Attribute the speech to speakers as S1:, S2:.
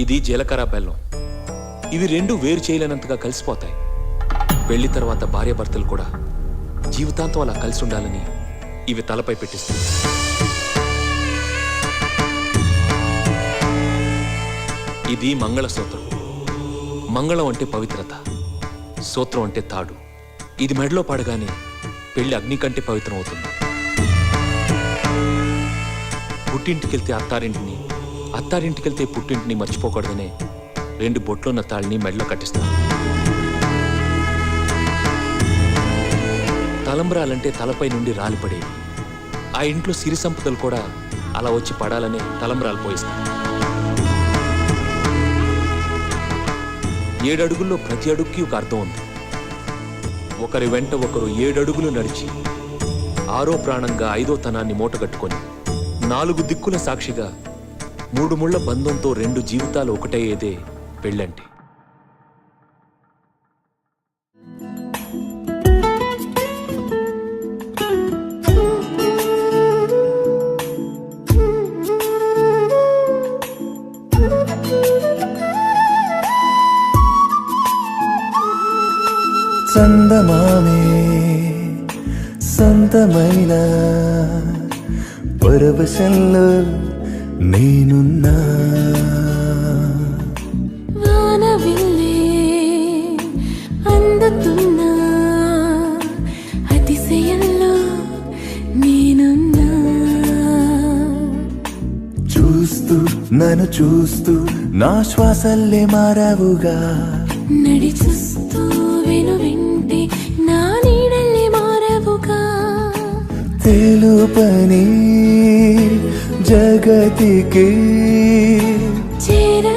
S1: ఇది జీలకర్ర బెల్లం. ఇవి రెండు వేరు చేయలేనంతగా కలిసిపోతాయి. పెళ్లి తర్వాత భార్యాభర్తలు కూడా జీవితాంతం అలా కలిసి ఉండాలని ఇవి తలపై పెట్టిస్తాయి. ఇది మంగళసూత్రం. మంగళం అంటే పవిత్రత, సూత్రం అంటే తాడు. ఇది మెడలో పడగానే పెళ్లి అగ్ని కంటే పవిత్రం అవుతుంది. పుట్టింటికెళ్తే అత్తారింటిని, అత్తారింటికెళ్తే పుట్టింటిని మర్చిపోకూడదనే 2 బొట్లున్న తాళిని మెడలో కట్టిస్తాను. తలంబ్రాలంటే తలపై నుండి రాలిపడేవి. ఆ ఇంట్లో సిరి సంపదలు కూడా అలా వచ్చి పడాలనే తలంబ్రాలు పోయిస్తాను. 7 అడుగుల్లో ప్రతి అడుగుకి ఒక అర్థం ఉంది. ఒకరి వెంట ఒకరు 7 అడుగులు నడిచి 6వ ప్రాణంగా 5వ తనాన్ని మూటగట్టుకొని 4 దిక్కుల సాక్షిగా 3 ముళ్ల బంధంతో 2 జీవితాలు ఒకటయ్యేదే పెళ్ళంటే.
S2: చందమామే సొంతమైన పరవశంలో నేనున్నా,
S3: వానవిల్లే అందుతున్నా అతిశయంలో నేనున్నా.
S2: చూస్తూ నన్ను చూస్తూ నా శ్వాసల్లే మారావుగా,
S3: నడి చూస్తూ విను వింటే నా నీడల్లే మారవుగా.
S2: తెలుపని జగతికి
S3: చేర